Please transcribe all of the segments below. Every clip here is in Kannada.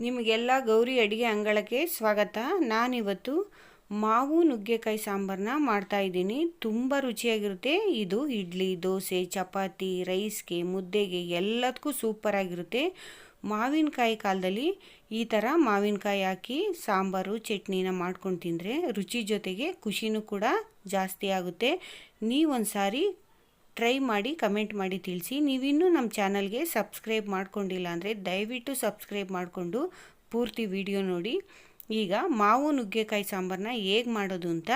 ನಿಮಗೆಲ್ಲ ಗೌರಿ ಅಡುಗೆ ಅಂಗಳಕ್ಕೆ ಸ್ವಾಗತ. ನಾನಿವತ್ತು ಮಾವು ನುಗ್ಗೆಕಾಯಿ ಸಾಂಬಾರನ್ನ ಮಾಡ್ತಾಯಿದ್ದೀನಿ. ತುಂಬ ರುಚಿಯಾಗಿರುತ್ತೆ. ಇದು ಇಡ್ಲಿ, ದೋಸೆ, ಚಪಾತಿ, ರೈಸ್ಗೆ, ಮುದ್ದೆಗೆ ಎಲ್ಲದಕ್ಕೂ ಸೂಪರಾಗಿರುತ್ತೆ. ಮಾವಿನಕಾಯಿ ಕಾಲದಲ್ಲಿ ಈ ಥರ ಮಾವಿನಕಾಯಿ ಹಾಕಿ ಸಾಂಬಾರು ಚಟ್ನಿನ ಮಾಡ್ಕೊಂಡು ತಿಂದರೆ ರುಚಿ ಜೊತೆಗೆ ಖುಷಿನೂ ಕೂಡ ಜಾಸ್ತಿ ಆಗುತ್ತೆ. ನೀವೊಂದು ಸಾರಿ ಟ್ರೈ ಮಾಡಿ ಕಮೆಂಟ್ ಮಾಡಿ ತಿಳಿಸಿ. ನೀವಿನ್ನೂ ನಮ್ಮ ಚಾನಲ್ಗೆ ಸಬ್ಸ್ಕ್ರೈಬ್ ಮಾಡ್ಕೊಂಡಿಲ್ಲ ಅಂದರೆ ದಯವಿಟ್ಟು ಸಬ್ಸ್ಕ್ರೈಬ್ ಮಾಡಿಕೊಂಡು ಪೂರ್ತಿ ವಿಡಿಯೋ ನೋಡಿ. ಈಗ ಮಾವು ನುಗ್ಗೆಕಾಯಿ ಸಾಂಬಾರನ್ನ ಹೇಗೆ ಮಾಡೋದು ಅಂತ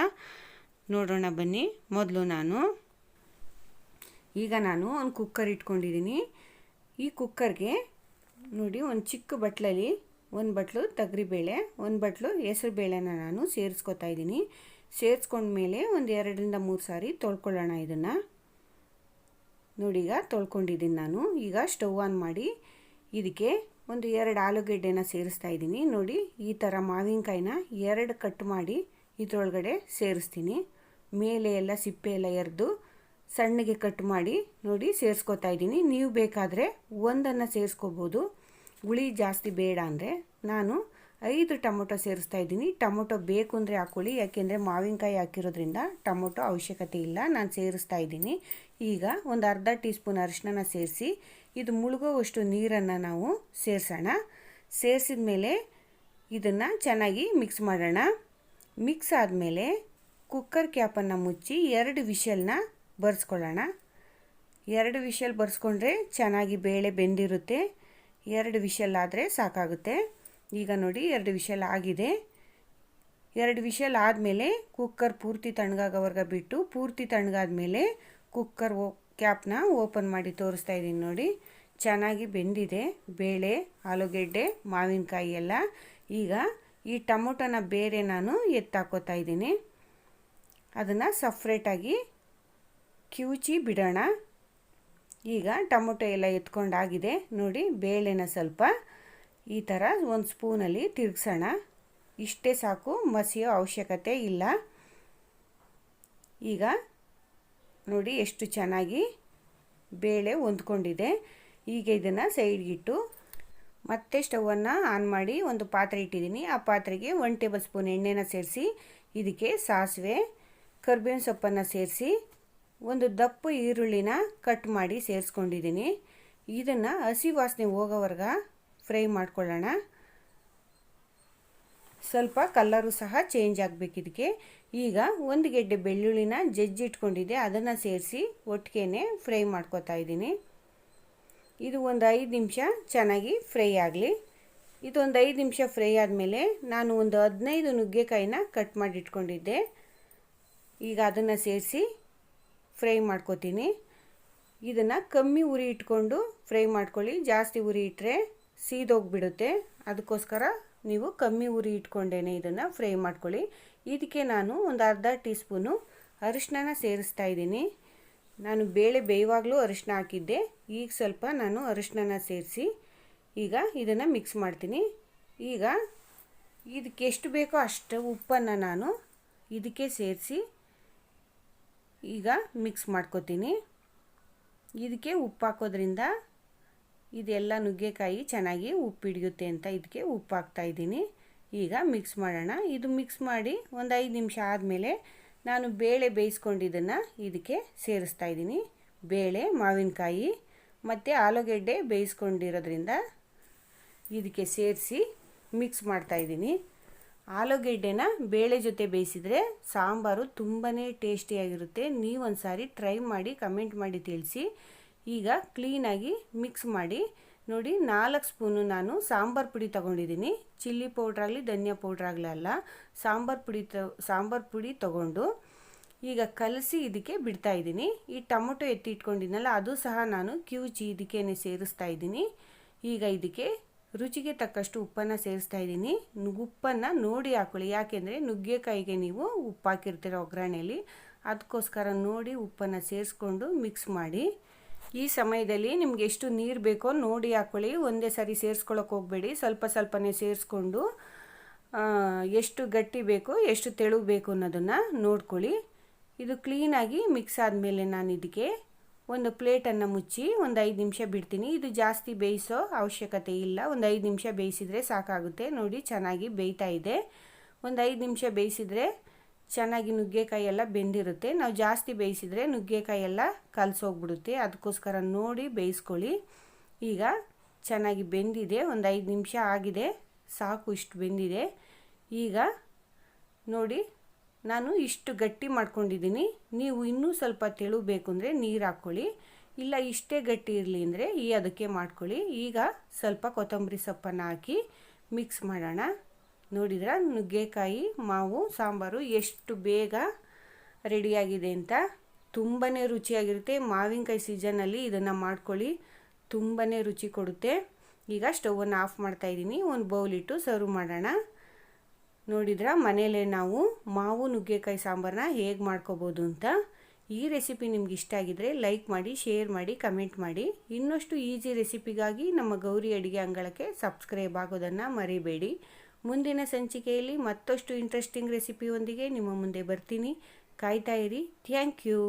ನೋಡೋಣ ಬನ್ನಿ. ಮೊದಲು ನಾನು ಒಂದು ಕುಕ್ಕರ್ ಇಟ್ಕೊಂಡಿದ್ದೀನಿ. ಈ ಕುಕ್ಕರ್ಗೆ ನೋಡಿ ಒಂದು ಚಿಕ್ಕ ಬಟ್ಲಲ್ಲಿ ಒಂದು ಬಟ್ಲು ತೊಗರಿಬೇಳೆ, ಒಂದು ಬಟ್ಲು ಹೆಸರು ಬೇಳೆನ ನಾನು ಸೇರಿಸ್ಕೊತಾ ಇದ್ದೀನಿ. ಸೇರಿಸ್ಕೊಂಡ್ಮೇಲೆ ಒಂದು 2-3 ಸಾರಿ ತೊಳ್ಕೊಳ್ಳೋಣ. ಇದನ್ನು ನೋಡಿ, ಈಗ ತೊಳ್ಕೊಂಡಿದ್ದೀನಿ ನಾನು. ಈಗ ಸ್ಟವ್ ಆನ್ ಮಾಡಿ ಇದಕ್ಕೆ ಒಂದು 2 ಆಲೂಗೆಡ್ಡೆನ ಸೇರಿಸ್ತಾ ಇದ್ದೀನಿ. ನೋಡಿ, ಈ ಥರ ಮಾವಿನಕಾಯಿನ 2 ಕಟ್ ಮಾಡಿ ಇದರೊಳಗಡೆ ಸೇರಿಸ್ತೀನಿ. ಮೇಲೆ ಎಲ್ಲ ಸಿಪ್ಪೆ ಎಲ್ಲ ಎರೆದು ಸಣ್ಣಗೆ ಕಟ್ ಮಾಡಿ ನೋಡಿ ಸೇರಿಸ್ಕೊತಾ ಇದ್ದೀನಿ. ನೀವು ಬೇಕಾದರೆ ಒಂದನ್ನು ಸೇರಿಸ್ಕೋಬೋದು, ಹುಳಿ ಜಾಸ್ತಿ ಬೇಡ ಅಂದರೆ. ನಾನು 5 ಟೊಮೊಟೊ ಸೇರಿಸ್ತಾ ಇದ್ದೀನಿ. ಟೊಮೊಟೊ ಬೇಕು ಅಂದರೆ ಹಾಕ್ಕೊಳ್ಳಿ, ಯಾಕೆಂದರೆ ಮಾವಿನಕಾಯಿ ಹಾಕಿರೋದ್ರಿಂದ ಟೊಮೊಟೊ ಅವಶ್ಯಕತೆ ಇಲ್ಲ. ನಾನು ಸೇರಿಸ್ತಾ ಇದ್ದೀನಿ. ಈಗ ಒಂದು ಅರ್ಧ ಟೀ ಸ್ಪೂನ್ ಅರಿಶಿನ ಸೇರಿಸಿ ಇದು ಮುಳುಗೋವಷ್ಟು ನೀರನ್ನು ನಾವು ಸೇರಿಸೋಣ. ಸೇರಿಸಿದ ಮೇಲೆ ಇದನ್ನು ಚೆನ್ನಾಗಿ ಮಿಕ್ಸ್ ಮಾಡೋಣ. ಮಿಕ್ಸ್ ಆದಮೇಲೆ ಕುಕ್ಕರ್ ಕ್ಯಾಪನ್ನು ಮುಚ್ಚಿ 2 ವಿಷಲ್ನ ಬರ್ಸ್ಕೊಳ್ಳೋಣ. 2 ವಿಷಲ್ ಬರ್ಸ್ಕೊಂಡ್ರೆ ಚೆನ್ನಾಗಿ ಬೇಳೆ ಬೆಂದಿರುತ್ತೆ. 2 ವಿಷಲ್ ಆದರೆ ಸಾಕಾಗುತ್ತೆ. ಈಗ ನೋಡಿ 2 ವಿಷಲ್ ಆಗಿದೆ. 2 ವಿಷಲ್ ಆದಮೇಲೆ ಕುಕ್ಕರ್ ಪೂರ್ತಿ ತಣ್ಣಗಾಗೋವರೆಗೆ ಬಿಟ್ಟು, ಪೂರ್ತಿ ತಣ್ಣಗಾದ್ಮೇಲೆ ಕುಕ್ಕರ್ ಕ್ಯಾಪ್ನ ಓಪನ್ ಮಾಡಿ ತೋರಿಸ್ತಾ ಇದ್ದೀನಿ. ನೋಡಿ, ಚೆನ್ನಾಗಿ ಬೆಂದಿದೆ ಬೇಳೆ, ಆಲೂಗೆಡ್ಡೆ, ಮಾವಿನಕಾಯಿ ಎಲ್ಲ. ಈಗ ಈ ಟೊಮೊಟೊನ ಬೇರೆ ನಾನು ಎತ್ತಾಕೋತಾ ಇದ್ದೀನಿ. ಅದನ್ನು ಸಪ್ರೇಟಾಗಿ ಕಿವುಚಿ ಬಿಡೋಣ. ಈಗ ಟೊಮೊಟೊ ಎಲ್ಲ ಎತ್ಕೊಂಡಾಗಿದೆ. ನೋಡಿ, ಬೇಳೆನ ಸ್ವಲ್ಪ ಈ ಥರ ಒಂದು ಸ್ಪೂನಲ್ಲಿ ತಿರುಗಿಸೋಣ. ಇಷ್ಟೇ ಸಾಕು, ಮಸಿಯೋ ಅವಶ್ಯಕತೆ ಇಲ್ಲ. ಈಗ ನೋಡಿ ಎಷ್ಟು ಚೆನ್ನಾಗಿ ಬೇಳೆ ಹೊಂದ್ಕೊಂಡಿದೆ. ಈಗ ಇದನ್ನು ಸೈಡ್ಗಿಟ್ಟು ಮತ್ತೆ ಸ್ಟವನ್ನು ಆನ್ ಮಾಡಿ ಒಂದು ಪಾತ್ರೆ ಇಟ್ಟಿದ್ದೀನಿ. ಆ ಪಾತ್ರೆಗೆ 1 ಟೇಬಲ್ ಸ್ಪೂನ್ ಎಣ್ಣೆನ ಸೇರಿಸಿ ಇದಕ್ಕೆ ಸಾಸಿವೆ, ಕರಿಬೇವಿನ ಸೊಪ್ಪನ್ನು ಸೇರಿಸಿ ಒಂದು ದಪ್ಪ ಈರುಳ್ಳಿನ ಕಟ್ ಮಾಡಿ ಸೇರಿಸ್ಕೊಂಡಿದ್ದೀನಿ. ಇದನ್ನು ಹಸಿ ವಾಸನೆ ಹೋಗೋವರೆಗೆ ಫ್ರೈ ಮಾಡ್ಕೊಳ್ಳೋಣ. ಸ್ವಲ್ಪ ಕಲ್ಲರು ಸಹ ಚೇಂಜ್ ಆಗಬೇಕು ಇದಕ್ಕೆ. ಈಗ 1 ಗೆಡ್ಡೆ ಬೆಳ್ಳುಳ್ಳಿನ ಜಜ್ಜಿಟ್ಕೊಂಡಿದ್ದೆ, ಅದನ್ನು ಸೇರಿಸಿ ಒಟ್ಟಿಗೆ ಫ್ರೈ ಮಾಡ್ಕೊತಾ ಇದ್ದೀನಿ. ಇದು ಒಂದು 5 ನಿಮಿಷ ಚೆನ್ನಾಗಿ ಫ್ರೈ ಆಗಲಿ. ಇದೊಂದು 5 ನಿಮಿಷ ಫ್ರೈ ಆದಮೇಲೆ ನಾನು ಒಂದು 15 ನುಗ್ಗೆಕಾಯಿನ ಕಟ್ ಮಾಡಿ ಇಟ್ಕೊಂಡಿದ್ದೆ. ಈಗ ಅದನ್ನು ಸೇರಿಸಿ ಫ್ರೈ ಮಾಡ್ಕೊತೀನಿ. ಇದನ್ನು ಕಮ್ಮಿ ಉರಿ ಇಟ್ಕೊಂಡು ಫ್ರೈ ಮಾಡ್ಕೊಳ್ಳಿ. ಜಾಸ್ತಿ ಉರಿ ಇಟ್ಟರೆ ಸೀದೋಗಿಬಿಡುತ್ತೆ. ಅದಕ್ಕೋಸ್ಕರ ನೀವು ಕಮ್ಮಿ ಉರಿ ಇಟ್ಕೊಂಡೇನೆ ಇದನ್ನು ಫ್ರೈ ಮಾಡ್ಕೊಳ್ಳಿ. ಇದಕ್ಕೆ ನಾನು ಒಂದು ಅರ್ಧ ಟೀ ಸ್ಪೂನು ಅರಿಶಿನ ಸೇರಿಸ್ತಾ ಇದ್ದೀನಿ. ನಾನು ಬೇಳೆ ಬೇಯುವಾಗಲೂ ಅರಿಶಿನ ಹಾಕಿದ್ದೆ. ಈಗ ಸ್ವಲ್ಪ ನಾನು ಅರಿಶಿನ ಸೇರಿಸಿ ಈಗ ಇದನ್ನು ಮಿಕ್ಸ್ ಮಾಡ್ತೀನಿ. ಈಗ ಇದಕ್ಕೆ ಎಷ್ಟು ಬೇಕೋ ಅಷ್ಟು ಉಪ್ಪನ್ನು ನಾನು ಇದಕ್ಕೆ ಸೇರಿಸಿ ಈಗ ಮಿಕ್ಸ್ ಮಾಡ್ಕೊತೀನಿ. ಇದಕ್ಕೆ ಉಪ್ಪು ಹಾಕೋದ್ರಿಂದ ಇದೆಲ್ಲ ನುಗ್ಗೆಕಾಯಿ ಚೆನ್ನಾಗಿ ಉಪ್ಪು ಹಿಡಿಯುತ್ತೆ ಅಂತ ಇದಕ್ಕೆ ಉಪ್ಪು ಹಾಕ್ತಾ ಇದ್ದೀನಿ. ಈಗ ಮಿಕ್ಸ್ ಮಾಡೋಣ. ಇದು ಮಿಕ್ಸ್ ಮಾಡಿ ಒಂದು 5 ನಿಮಿಷ ಆದಮೇಲೆ ನಾನು ಬೇಳೆ ಬೇಯಿಸ್ಕೊಂಡಿದ್ದನ್ನು ಇದಕ್ಕೆ ಸೇರಿಸ್ತಾ ಇದ್ದೀನಿ. ಬೇಳೆ, ಮಾವಿನಕಾಯಿ ಮತ್ತು ಆಲೂಗೆಡ್ಡೆ ಬೇಯಿಸ್ಕೊಂಡಿರೋದ್ರಿಂದ ಇದಕ್ಕೆ ಸೇರಿಸಿ ಮಿಕ್ಸ್ ಮಾಡ್ತಾಯಿದ್ದೀನಿ. ಆಲೂಗೆಡ್ಡೆನ ಬೇಳೆ ಜೊತೆ ಬೇಯಿಸಿದರೆ ಸಾಂಬಾರು ತುಂಬಾ ಟೇಸ್ಟಿಯಾಗಿರುತ್ತೆ. ನೀವೊಂದು ಸಾರಿ ಟ್ರೈ ಮಾಡಿ ಕಮೆಂಟ್ ಮಾಡಿ ತಿಳಿಸಿ. ಈಗ ಕ್ಲೀನಾಗಿ ಮಿಕ್ಸ್ ಮಾಡಿ ನೋಡಿ, 4 ಸ್ಪೂನು ನಾನು ಸಾಂಬಾರು ಪುಡಿ ತೊಗೊಂಡಿದ್ದೀನಿ. ಚಿಲ್ಲಿ ಪೌಡ್ರಾಗಲಿ ಧನಿಯಾ ಪೌಡ್ರಾಗಲಿ ಅಲ್ಲ, ಸಾಂಬಾರು ಪುಡಿ ತೊಗೊಂಡು ಈಗ ಕಲಸಿ ಇದಕ್ಕೆ ಬಿಡ್ತಾ ಇದ್ದೀನಿ. ಈ ಟೊಮೊಟೊ ಎತ್ತಿಟ್ಕೊಂಡಿದ್ನಲ್ಲ ಅದು ಸಹ ನಾನು ಕಿವುಚಿ ಇದಕ್ಕೇನೆ ಸೇರಿಸ್ತಾ ಇದ್ದೀನಿ. ಈಗ ಇದಕ್ಕೆ ರುಚಿಗೆ ತಕ್ಕಷ್ಟು ಉಪ್ಪನ್ನು ಸೇರಿಸ್ತಾ ಇದ್ದೀನಿ. ಉಪ್ಪನ್ನು ನೋಡಿ ಹಾಕ್ಕೊಳ್ಳಿ, ಯಾಕೆಂದರೆ ನುಗ್ಗೆಕಾಯಿಗೆ ನೀವು ಉಪ್ಪು ಹಾಕಿರ್ತೀರ ಒಗ್ಗರಣೆಯಲ್ಲಿ. ಅದಕ್ಕೋಸ್ಕರ ನೋಡಿ ಉಪ್ಪನ್ನು ಸೇರಿಸ್ಕೊಂಡು ಮಿಕ್ಸ್ ಮಾಡಿ. ಈ ಸಮಯದಲ್ಲಿ ನಿಮ್ಗೆ ಎಷ್ಟು ನೀರು ಬೇಕೋ ನೋಡಿ ಹಾಕ್ಕೊಳ್ಳಿ. ಒಂದೇ ಸಾರಿ ಸೇರಿಸ್ಕೊಳ್ಳೋಕೆ ಹೋಗಬೇಡಿ, ಸ್ವಲ್ಪ ಸ್ವಲ್ಪನೇ ಸೇರಿಸ್ಕೊಂಡು ಎಷ್ಟು ಗಟ್ಟಿ ಬೇಕು ಎಷ್ಟು ತೆಳು ಬೇಕು ಅನ್ನೋದನ್ನು ನೋಡ್ಕೊಳ್ಳಿ. ಇದು ಕ್ಲೀನಾಗಿ ಮಿಕ್ಸ್ ಆದಮೇಲೆ ನಾನು ಇದಕ್ಕೆ ಒಂದು ಪ್ಲೇಟನ್ನು ಮುಚ್ಚಿ ಒಂದು 5 ನಿಮಿಷ ಬಿಡ್ತೀನಿ. ಇದು ಜಾಸ್ತಿ ಬೇಯಿಸೋ ಅವಶ್ಯಕತೆ ಇಲ್ಲ, ಒಂದು 5 ನಿಮಿಷ ಬೇಯಿಸಿದರೆ ಸಾಕಾಗುತ್ತೆ. ನೋಡಿ ಚೆನ್ನಾಗಿ ಬೇಯ್ತಾ ಇದೆ. ಒಂದು 5 ನಿಮಿಷ ಬೇಯಿಸಿದರೆ ಚೆನ್ನಾಗಿ ನುಗ್ಗೆಕಾಯಿ ಎಲ್ಲ ಬೆಂದಿರುತ್ತೆ. ನಾವು ಜಾಸ್ತಿ ಬೇಯಿಸಿದರೆ ನುಗ್ಗೆಕಾಯಿ ಎಲ್ಲ ಕಲಸೋಗ್ಬಿಡುತ್ತೆ, ಅದಕ್ಕೋಸ್ಕರ ನೋಡಿ ಬೇಯಿಸ್ಕೊಳ್ಳಿ. ಈಗ ಚೆನ್ನಾಗಿ ಬೆಂದಿದೆ, ಒಂದು 5 ನಿಮಿಷ ಆಗಿದೆ, ಸಾಕು ಇಷ್ಟು ಬೆಂದಿದೆ. ಈಗ ನೋಡಿ ನಾನು ಇಷ್ಟು ಗಟ್ಟಿ ಮಾಡ್ಕೊಂಡಿದ್ದೀನಿ. ನೀವು ಇನ್ನೂ ಸ್ವಲ್ಪ ತೆಳು ಬೇಕು ಅಂದರೆ ನೀರು ಹಾಕ್ಕೊಳ್ಳಿ, ಇಲ್ಲ ಇಷ್ಟೇ ಗಟ್ಟಿ ಇರಲಿ ಅಂದರೆ ಅದಕ್ಕೆ ಮಾಡ್ಕೊಳ್ಳಿ. ಈಗ ಸ್ವಲ್ಪ ಕೊತ್ತಂಬರಿ ಸೊಪ್ಪನ್ನು ಹಾಕಿ ಮಿಕ್ಸ್ ಮಾಡೋಣ. ನೋಡಿದ್ರೆ ನುಗ್ಗೆಕಾಯಿ ಮಾವು ಸಾಂಬಾರು ಎಷ್ಟು ಬೇಗ ರೆಡಿಯಾಗಿದೆ ಅಂತ. ತುಂಬಾ ರುಚಿಯಾಗಿರುತ್ತೆ. ಮಾವಿನಕಾಯಿ ಸೀಸನಲ್ಲಿ ಇದನ್ನು ಮಾಡ್ಕೊಳ್ಳಿ, ತುಂಬಾ ರುಚಿ ಕೊಡುತ್ತೆ. ಈಗ ಸ್ಟವನ್ನು ಆಫ್ ಮಾಡ್ತಾಯಿದ್ದೀನಿ, ಒಂದು ಬೌಲಿಟ್ಟು ಸರ್ವ್ ಮಾಡೋಣ. ನೋಡಿದ್ರೆ ಮನೇಲೇ ನಾವು ಮಾವು ನುಗ್ಗೆಕಾಯಿ ಸಾಂಬಾರನ್ನ ಹೇಗೆ ಮಾಡ್ಕೋಬೋದು ಅಂತ. ಈ ರೆಸಿಪಿ ನಿಮ್ಗೆ ಇಷ್ಟ ಆಗಿದ್ರೆ ಲೈಕ್ ಮಾಡಿ, ಶೇರ್ ಮಾಡಿ, ಕಮೆಂಟ್ ಮಾಡಿ. ಇನ್ನಷ್ಟು ಈಸಿ ರೆಸಿಪಿಗಾಗಿ ನಮ್ಮ ಗೌರಿ ಅಡುಗೆ ಅಂಗಳಕ್ಕೆ ಸಬ್ಸ್ಕ್ರೈಬ್ ಆಗೋದನ್ನು ಮರಿಬೇಡಿ. ಮುಂದಿನ ಸಂಚಿಕೆಯಲ್ಲಿ ಮತ್ತಷ್ಟು ಇಂಟ್ರೆಸ್ಟಿಂಗ್ ರೆಸಿಪಿಯೊಂದಿಗೆ ನಿಮ್ಮ ಮುಂದೆ ಬರ್ತೀನಿ. ಕಾಯ್ತಾ ಇರಿ. Thank you.